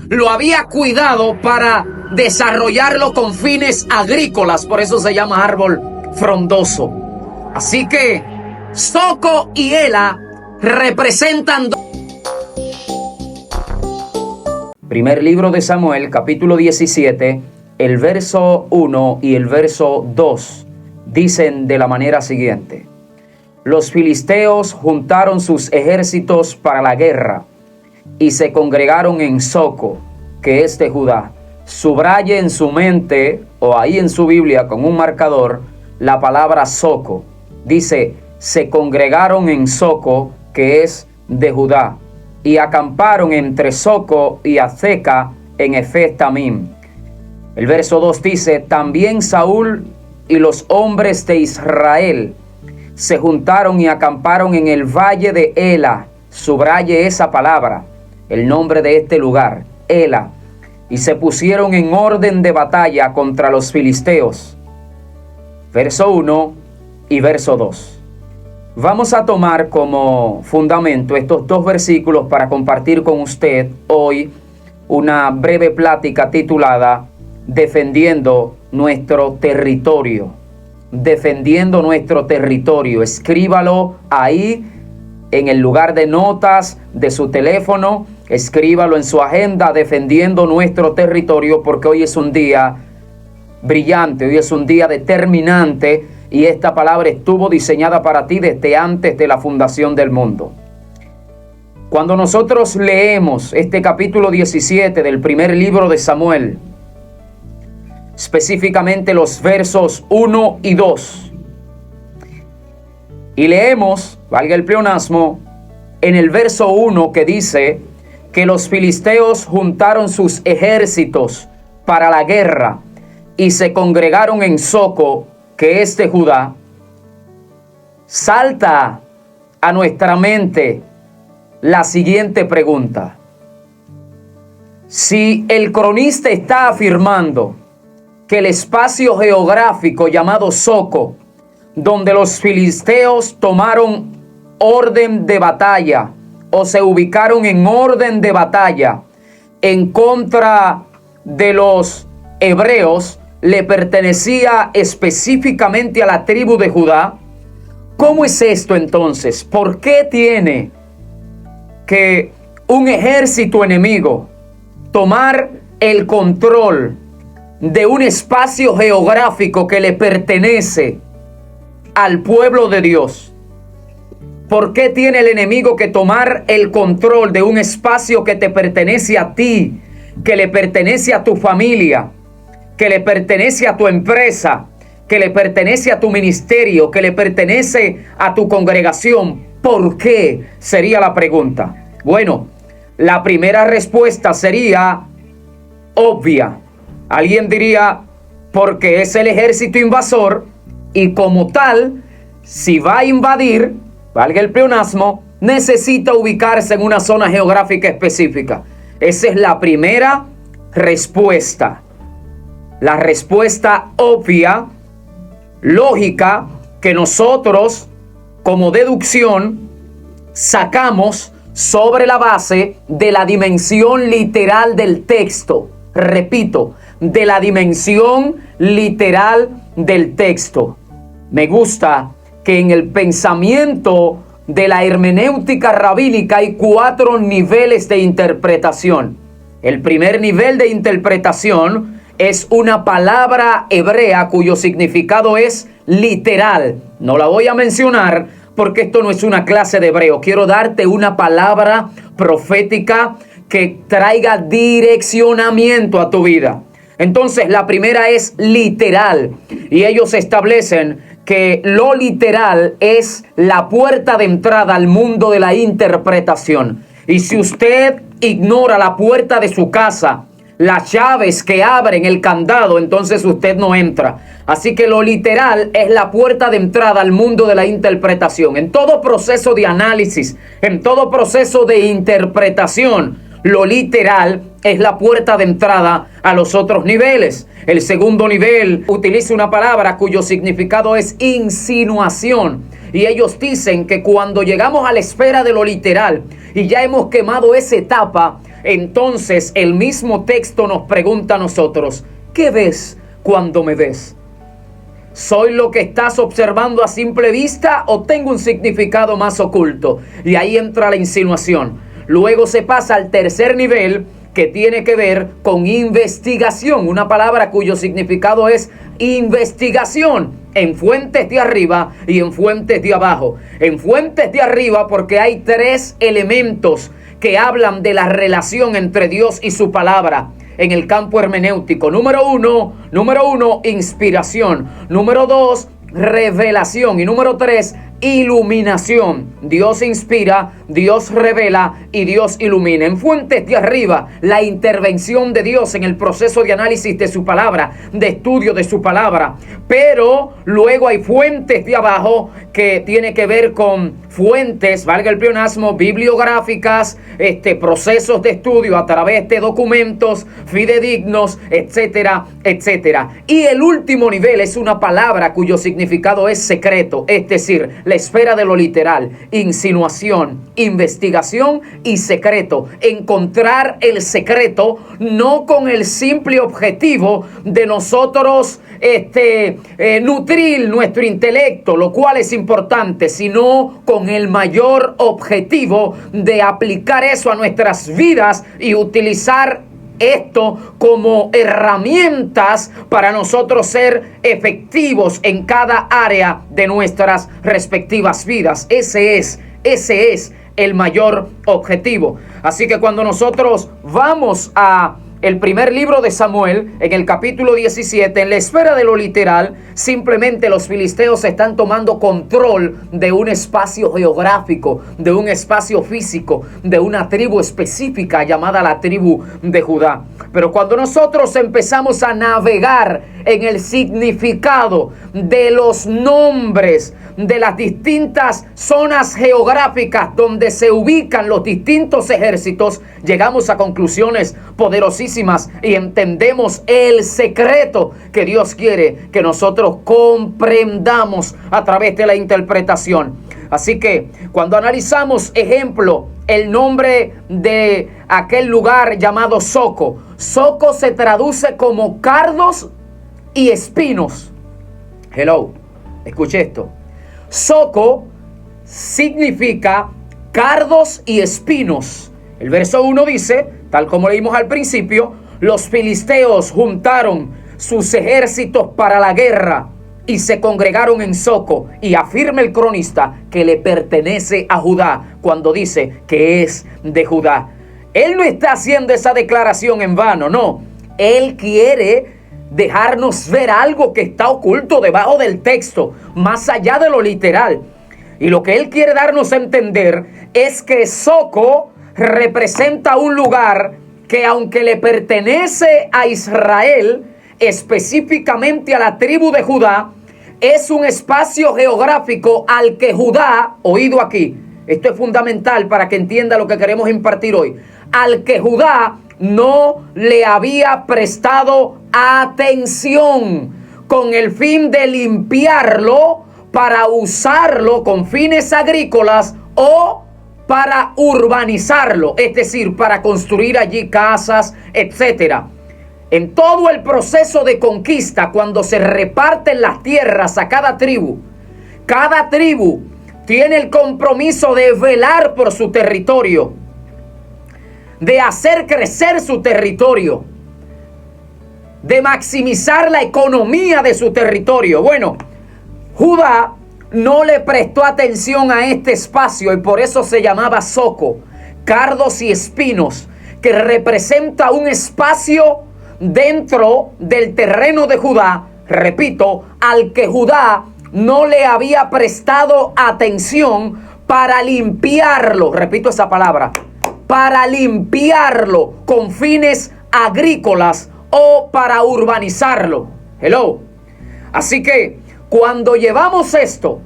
lo había cuidado para desarrollarlo con fines agrícolas, por eso se llama árbol frondoso. Así que Soco y Ela representan. Primer libro de Samuel, capítulo 17, el verso 1 y el verso 2 dicen de la manera siguiente: los filisteos juntaron sus ejércitos para la guerra y se congregaron en Soco, que es de Judá. Subraye en su mente o ahí en su Biblia con un marcador la palabra Soco. Dice, se congregaron en Soco, que es de Judá, y acamparon entre Soco y Azeca en Efes-Tamim. El verso 2 dice, también Saúl y los hombres de Israel se juntaron y acamparon en el valle de Ela. Subraye esa palabra, el nombre de este lugar, Ela, y se pusieron en orden de batalla contra los filisteos. Verso 1 y verso 2. Vamos a tomar como fundamento estos dos versículos para compartir con usted hoy una breve plática titulada Defendiendo nuestro territorio. Defendiendo nuestro territorio. Escríbalo ahí en el lugar de notas de su teléfono. Escríbalo en su agenda, defendiendo nuestro territorio, porque hoy es un día brillante, hoy es un día determinante y esta palabra estuvo diseñada para ti desde antes de la fundación del mundo. Cuando nosotros leemos este capítulo 17 del primer libro de Samuel, específicamente los versos 1 y 2, y leemos, valga el pleonasmo, en el verso 1 que dice que los filisteos juntaron sus ejércitos para la guerra y se congregaron en Soco, que es de Judá, salta a nuestra mente la siguiente pregunta. Si el cronista está afirmando que el espacio geográfico llamado Soco, donde los filisteos tomaron orden de batalla o se ubicaron en orden de batalla en contra de los hebreos, le pertenecía específicamente a la tribu de Judá, ¿cómo es esto entonces? ¿Por qué tiene que un ejército enemigo tomar el control de un espacio geográfico que le pertenece al pueblo de Dios? ¿Por qué tiene el enemigo que tomar el control de un espacio que te pertenece a ti, que le pertenece a tu familia, que le pertenece a tu empresa, que le pertenece a tu ministerio, que le pertenece a tu congregación? ¿Por qué? Sería la pregunta. Bueno, la primera respuesta sería obvia. Alguien diría, porque es el ejército invasor y como tal, si va a invadir, valga el pleonasmo, necesita ubicarse en una zona geográfica específica. Esa es la primera respuesta. La respuesta obvia, lógica, que nosotros como deducción sacamos sobre la base de la dimensión literal del texto. Repito, de la dimensión literal del texto. Me gusta que en el pensamiento de la hermenéutica rabínica hay 4 niveles de interpretación. El primer nivel de interpretación es una palabra hebrea cuyo significado es literal. No la voy a mencionar porque esto no es una clase de hebreo. Quiero darte una palabra profética que traiga direccionamiento a tu vida. Entonces, la primera es literal. Y ellos establecen que lo literal es la puerta de entrada al mundo de la interpretación. Y si usted ignora la puerta de su casa, las llaves que abren el candado, entonces usted no entra. Así que lo literal es la puerta de entrada al mundo de la interpretación. En todo proceso de análisis, en todo proceso de interpretación, lo literal es la puerta de entrada a los otros niveles. El segundo nivel utiliza una palabra cuyo significado es insinuación. Y ellos dicen que cuando llegamos a la esfera de lo literal y ya hemos quemado esa etapa, entonces el mismo texto nos pregunta a nosotros, ¿qué ves cuando me ves? ¿Soy lo que estás observando a simple vista o tengo un significado más oculto? Y ahí entra la insinuación. Luego se pasa al tercer nivel, que tiene que ver con investigación, una palabra cuyo significado es investigación, en fuentes de arriba y en fuentes de abajo. En fuentes de arriba porque hay tres elementos que hablan de la relación entre Dios y su palabra en el campo hermenéutico. Número uno, inspiración. Número 2, revelación. Y número 3, iluminación. Dios inspira, Dios revela y Dios ilumina. En fuentes de arriba, la intervención de Dios en el proceso de análisis de su palabra, de estudio de su palabra. Pero luego hay fuentes de abajo que tiene que ver con fuentes, valga el pleonasmo, bibliográficas, procesos de estudio a través de documentos fidedignos, etcétera, etcétera. Y el último nivel es una palabra cuyo significado es secreto, es decir, la esfera de lo literal, insinuación, investigación y secreto. Encontrar el secreto no con el simple objetivo de nosotros nutrir nuestro intelecto, lo cual es importante, sino con el mayor objetivo de aplicar eso a nuestras vidas y utilizar esto como herramientas para nosotros ser efectivos en cada área de nuestras respectivas vidas. Ese es el mayor objetivo. Así que cuando nosotros vamos a el primer libro de Samuel, en el capítulo 17, en la esfera de lo literal, simplemente los filisteos están tomando control de un espacio geográfico, de un espacio físico, de una tribu específica llamada la tribu de Judá. Pero cuando nosotros empezamos a navegar en el significado de los nombres de las distintas zonas geográficas donde se ubican los distintos ejércitos, llegamos a conclusiones poderosísimas y entendemos el secreto que Dios quiere que nosotros comprendamos a través de la interpretación. Así que cuando analizamos, ejemplo, el nombre de aquel lugar llamado Soco. Soco se traduce como cardos y espinos. Hello, escuche esto. Soco significa cardos y espinos. El verso 1 dice, tal como leímos al principio, los filisteos juntaron sus ejércitos para la guerra y se congregaron en Soco. Y afirma el cronista que le pertenece a Judá cuando dice que es de Judá. Él no está haciendo esa declaración en vano, no. Él quiere dejarnos ver algo que está oculto debajo del texto, más allá de lo literal. Y lo que él quiere darnos a entender es que Soco representa un lugar que, aunque le pertenece a Israel, específicamente a la tribu de Judá, es un espacio geográfico al que Judá, oído aquí, esto es fundamental para que entienda lo que queremos impartir hoy, al que Judá no le había prestado atención con el fin de limpiarlo para usarlo con fines agrícolas o para urbanizarlo, es decir, para construir allí casas, etcétera. En todo el proceso de conquista, cuando se reparten las tierras a cada tribu tiene el compromiso de velar por su territorio, de hacer crecer su territorio, de maximizar la economía de su territorio. Bueno, Judá no le prestó atención a este espacio y por eso se llamaba Soco, cardos y espinos, que representa un espacio dentro del terreno de Judá, repito, al que Judá no le había prestado atención para limpiarlo, repito esa palabra, para limpiarlo con fines agrícolas o para urbanizarlo. Hello. Así que cuando llevamos esto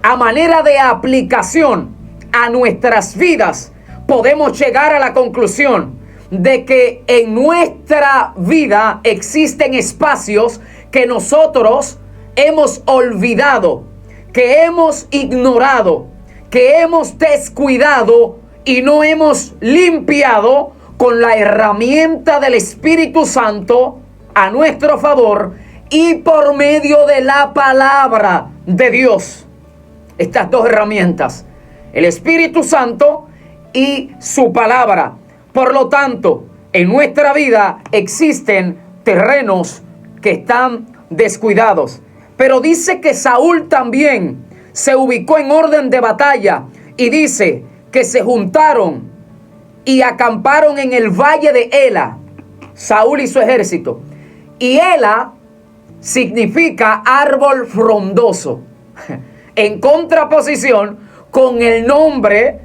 a manera de aplicación a nuestras vidas, podemos llegar a la conclusión de que en nuestra vida existen espacios que nosotros hemos olvidado, que hemos ignorado, que hemos descuidado y no hemos limpiado con la herramienta del Espíritu Santo a nuestro favor y por medio de la palabra de Dios. Estas dos herramientas, el Espíritu Santo y su palabra. Por lo tanto, en nuestra vida existen terrenos que están descuidados. Pero dice que Saúl también se ubicó en orden de batalla y dice que se juntaron y acamparon en el valle de Ela, Saúl y su ejército. Y Ela significa árbol frondoso, en contraposición con el nombre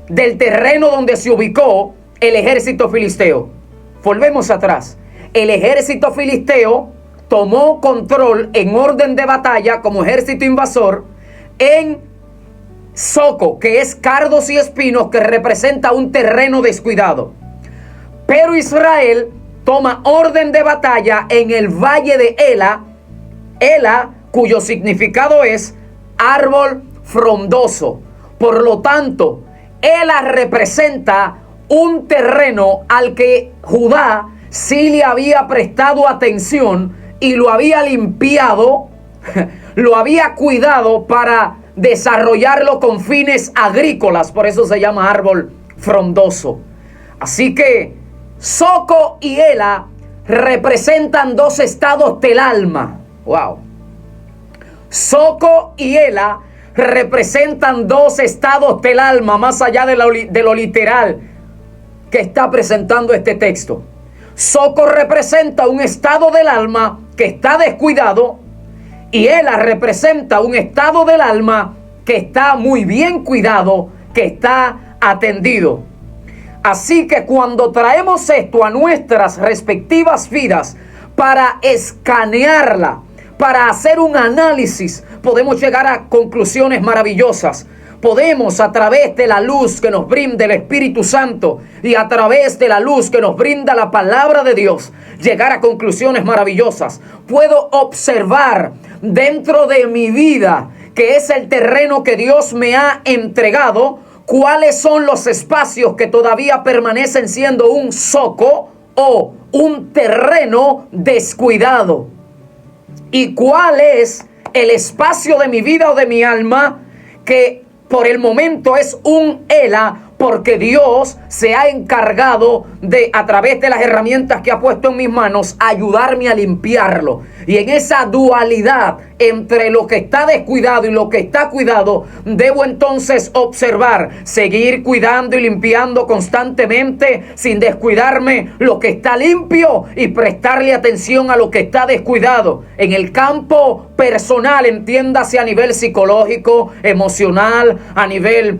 del terreno donde se ubicó el ejército filisteo. Volvemos atrás. El ejército filisteo tomó control en orden de batalla como ejército invasor en Soco, que es cardos y espinos, que representa un terreno descuidado. Pero Israel toma orden de batalla en el valle de Ela, Ela, cuyo significado es árbol frondoso. Por lo tanto, Ela representa un terreno al que Judá sí le había prestado atención y lo había limpiado, lo había cuidado para desarrollarlo con fines agrícolas. Por eso se llama árbol frondoso. Así que Soco y Ela representan dos estados del alma. Wow. Soco y Ela representan dos estados del alma, más allá de lo literal que está presentando este texto. Soco representa un estado del alma que está descuidado, y Ela representa un estado del alma que está muy bien cuidado, que está atendido. Así que cuando traemos esto a nuestras respectivas vidas para escanearla, para hacer un análisis, podemos llegar a conclusiones maravillosas. Podemos, a través de la luz que nos brinda el Espíritu Santo y a través de la luz que nos brinda la palabra de Dios, llegar a conclusiones maravillosas. Puedo observar dentro de mi vida, que es el terreno que Dios me ha entregado, cuáles son los espacios que todavía permanecen siendo un soco o un terreno descuidado. Y cuál es el espacio de mi vida o de mi alma que por el momento es un Ela, porque Dios se ha encargado de, a través de las herramientas que ha puesto en mis manos, ayudarme a limpiarlo. Y en esa dualidad entre lo que está descuidado y lo que está cuidado, debo entonces observar, seguir cuidando y limpiando constantemente sin descuidarme lo que está limpio y prestarle atención a lo que está descuidado. En el campo personal, entiéndase a nivel psicológico, emocional, a nivel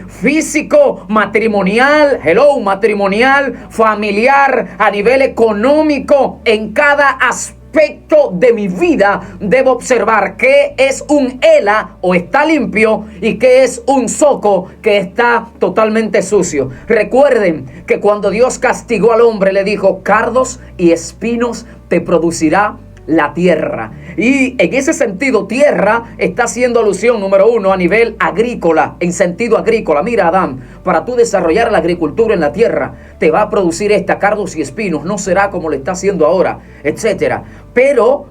físico, matrimonial, matrimonial, familiar, a nivel económico, en cada aspecto de mi vida debo observar qué es un Ela o está limpio y qué es un soco que está totalmente sucio. Recuerden que cuando Dios castigó al hombre, le dijo: cardos y espinos te producirá la tierra. Y en ese sentido, tierra está haciendo alusión, número uno, a nivel agrícola, en sentido agrícola. Mira, Adán, para tú desarrollar la agricultura en la tierra, te va a producir cardos y espinos, no será como lo está haciendo ahora, etcétera. Pero,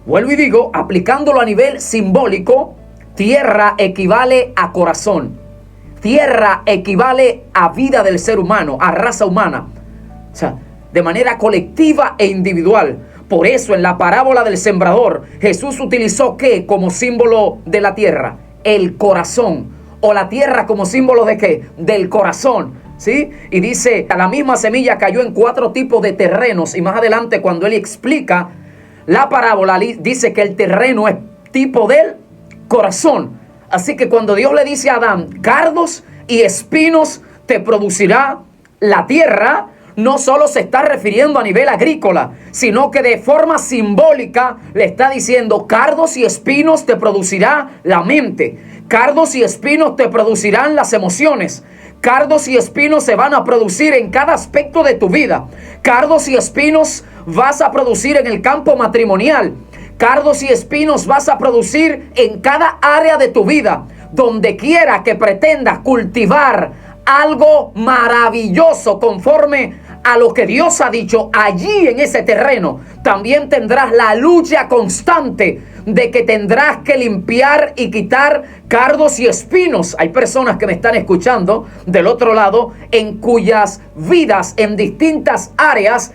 vuelvo y digo, aplicándolo a nivel simbólico, tierra equivale a corazón. Tierra equivale a vida del ser humano, a raza humana. O sea, de manera colectiva e individual. Por eso en la parábola del sembrador, Jesús utilizó ¿qué como símbolo de la tierra? El corazón. O la tierra como símbolo ¿de qué? Del corazón. ¿Sí? Y dice, la misma semilla cayó en 4 tipos de terrenos. Y más adelante, cuando él explica la parábola, dice que el terreno es tipo del corazón. Así que cuando Dios le dice a Adán, cardos y espinos te producirá la tierra, no solo se está refiriendo a nivel agrícola, sino que de forma simbólica le está diciendo: cardos y espinos te producirá la mente, cardos y espinos te producirán las emociones, cardos y espinos se van a producir en cada aspecto de tu vida, cardos y espinos vas a producir en el campo matrimonial, cardos y espinos vas a producir en cada área de tu vida. Donde quiera que pretendas cultivar algo maravilloso conforme a lo que Dios ha dicho. Allí en ese terreno también tendrás la lucha constante de que tendrás que limpiar y quitar cardos y espinos. Hay personas que me están escuchando del otro lado en cuyas vidas en distintas áreas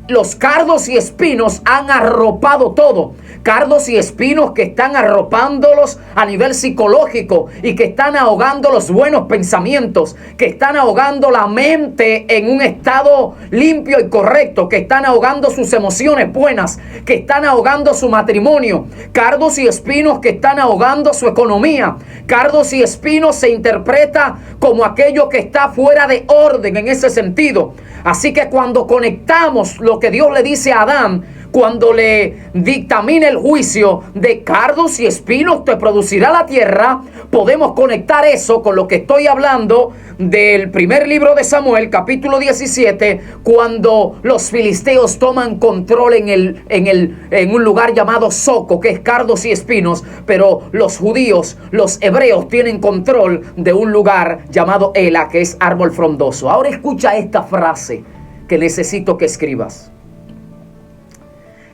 los cardos y espinos han arropado todo. Cardos y espinos que están arropándolos a nivel psicológico y que están ahogando los buenos pensamientos, que están ahogando la mente en un estado limpio y correcto, que están ahogando sus emociones buenas, que están ahogando su matrimonio. Cardos y espinos que están ahogando su economía. Cardos y espinos se interpreta como aquello que está fuera de orden en ese sentido. Así que cuando conectamos lo que Dios le dice a Adán, cuando le dictamina el juicio de cardos y espinos te producirá la tierra, podemos conectar eso con lo que estoy hablando del primer libro de Samuel, capítulo 17, cuando los filisteos toman control en un lugar llamado Soco, que es cardos y espinos, pero los judíos, los hebreos, tienen control de un lugar llamado Ela, que es árbol frondoso. Ahora escucha esta frase que necesito que escribas.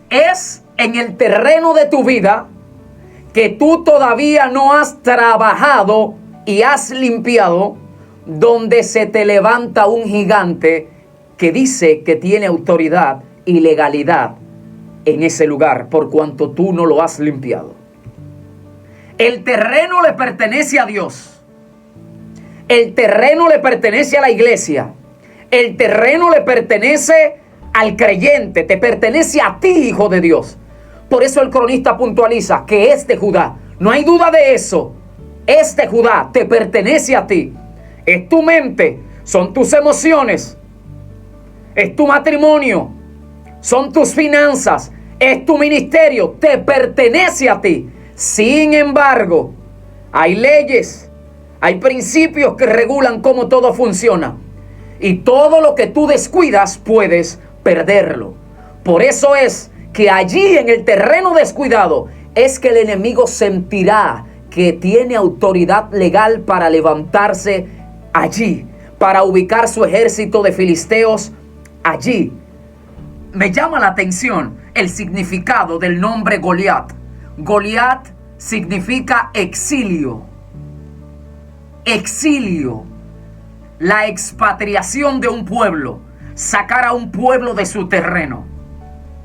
Es en el terreno de tu vida que tú todavía no has trabajado y has limpiado, donde se te levanta un gigante que dice que tiene autoridad y legalidad en ese lugar, por cuanto tú no lo has limpiado. El terreno le pertenece a Dios. El terreno le pertenece a la iglesia. El terreno le pertenece al creyente, te pertenece a ti, hijo de Dios. Por eso el cronista puntualiza que es de Judá. No hay duda de eso. Es de Judá, te pertenece a ti. Es tu mente, son tus emociones, es tu matrimonio, son tus finanzas, es tu ministerio, te pertenece a ti. Sin embargo, hay leyes, hay principios que regulan cómo todo funciona. Y todo lo que tú descuidas puedes perderlo. Por eso es que allí en el terreno descuidado es que el enemigo sentirá que tiene autoridad legal para levantarse allí, para ubicar su ejército de filisteos allí. Me llama la atención el significado del nombre Goliat. Goliat significa exilio. Exilio. La expatriación de un pueblo. Sacar a un pueblo de su terreno.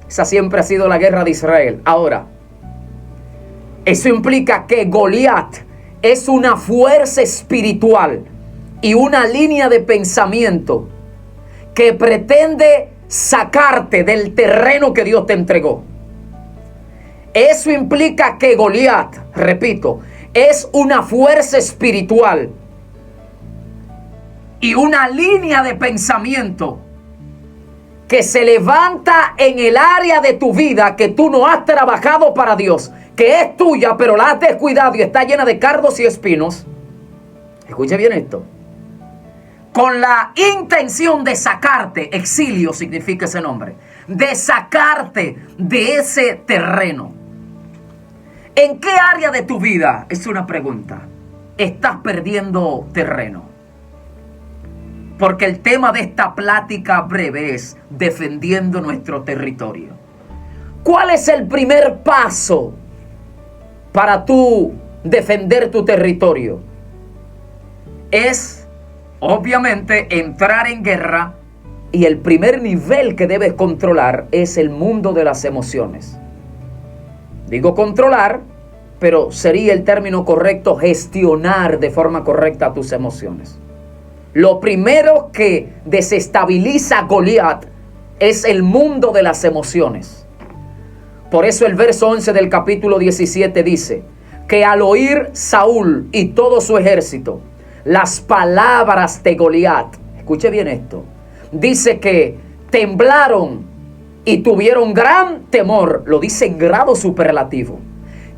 Esa siempre ha sido la guerra de Israel. Ahora, eso implica que Goliat es una fuerza espiritual y una línea de pensamiento que pretende sacarte del terreno que Dios te entregó. Eso implica que Goliat, repito, es una fuerza espiritual y una línea de pensamiento que se levanta en el área de tu vida que tú no has trabajado para Dios, que es tuya, pero la has descuidado y está llena de cardos y espinos. Escuche bien esto. Con la intención de sacarte, exilio significa ese nombre, de sacarte de ese terreno. ¿En qué área de tu vida, es una pregunta, estás perdiendo terreno? Porque el tema de esta plática breve es defendiendo nuestro territorio. ¿Cuál es el primer paso para tú defender tu territorio? Es, obviamente, entrar en guerra, y el primer nivel que debes controlar es el mundo de las emociones. Digo controlar, pero sería el término correcto gestionar de forma correcta tus emociones. Lo primero que desestabiliza a Goliat es el mundo de las emociones. Por eso el verso 11 del capítulo 17 dice que al oír Saúl y todo su ejército las palabras de Goliat, escuche bien esto, dice que temblaron y tuvieron gran temor. Lo dice en grado superlativo,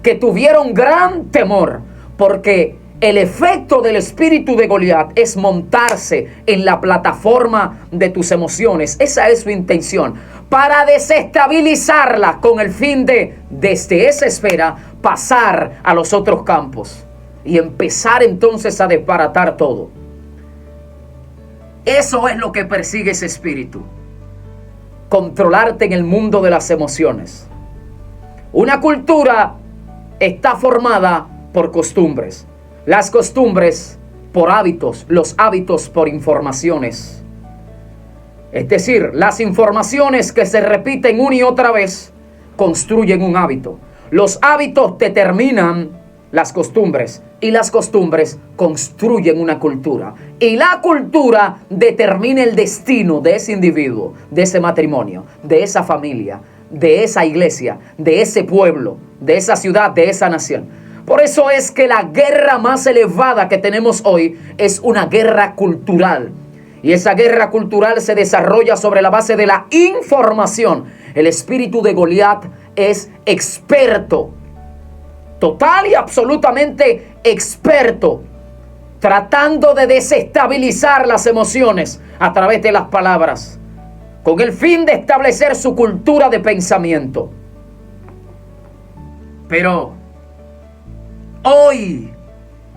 que tuvieron gran temor, porque el efecto del espíritu de Goliat es montarse en la plataforma de tus emociones. Esa es su intención, para desestabilizarla con el fin de, desde esa esfera, pasar a los otros campos y empezar entonces a desbaratar todo. Eso es lo que persigue ese espíritu. Controlarte en el mundo de las emociones. Una cultura está formada por costumbres. Las costumbres por hábitos, los hábitos por informaciones. Es decir, las informaciones que se repiten una y otra vez construyen un hábito. Los hábitos determinan las costumbres y las costumbres construyen una cultura. Y la cultura determina el destino de ese individuo, de ese matrimonio, de esa familia, de esa iglesia, de ese pueblo, de esa ciudad, de esa nación. Por eso es que la guerra más elevada que tenemos hoy es una guerra cultural. Y esa guerra cultural se desarrolla sobre la base de la información. El espíritu de Goliat es experto, total y absolutamente experto, tratando de desestabilizar las emociones a través de las palabras, con el fin de establecer su cultura de pensamiento. Pero hoy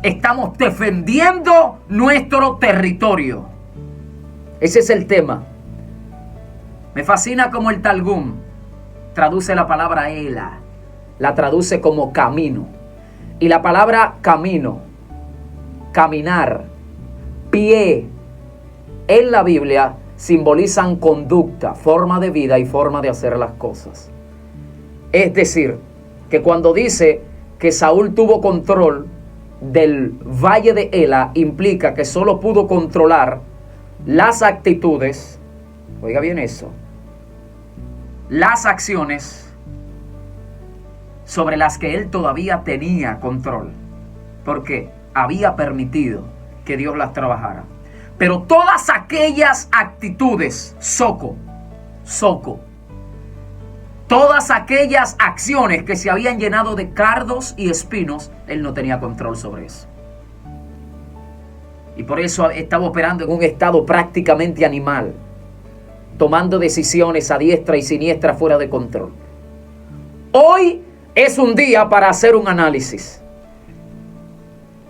estamos defendiendo nuestro territorio. Ese es el tema. Me fascina como el Targum traduce la palabra Ela, la traduce como camino. Y la palabra camino, caminar, pie, en la Biblia simbolizan conducta, forma de vida y forma de hacer las cosas. Es decir, que cuando dice que Saúl tuvo control del valle de Ela, implica que solo pudo controlar las actitudes, oiga bien eso, las acciones sobre las que él todavía tenía control, porque había permitido que Dios las trabajara. Pero todas aquellas actitudes, todas aquellas acciones que se habían llenado de cardos y espinos, él no tenía control sobre eso. Y por eso estaba operando en un estado prácticamente animal, tomando decisiones a diestra y siniestra fuera de control. Hoy es un día para hacer un análisis.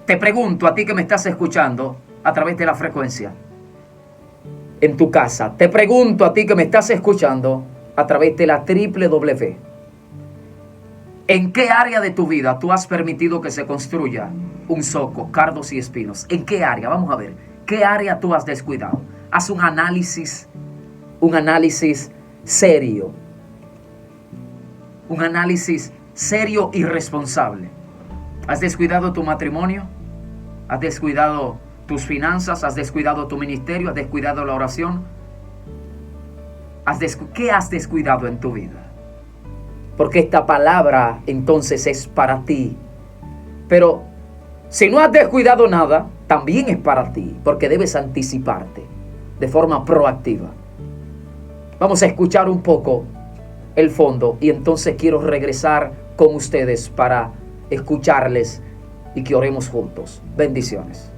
Te pregunto a ti que me estás escuchando a través de la frecuencia, en tu casa. Te pregunto a ti que me estás escuchando a través de la www. ¿En qué área de tu vida tú has permitido que se construya un zoco, cardos y espinos? ¿En qué área? Vamos a ver. ¿Qué área tú has descuidado? Haz un análisis serio. Un análisis serio y responsable. ¿Has descuidado tu matrimonio? ¿Has descuidado tus finanzas? ¿Has descuidado tu ministerio? ¿Has descuidado la oración? ¿Qué has descuidado en tu vida? Porque esta palabra entonces es para ti. Pero si no has descuidado nada, también es para ti, porque debes anticiparte de forma proactiva. Vamos a escuchar un poco el fondo y entonces quiero regresar con ustedes para escucharles y que oremos juntos. Bendiciones.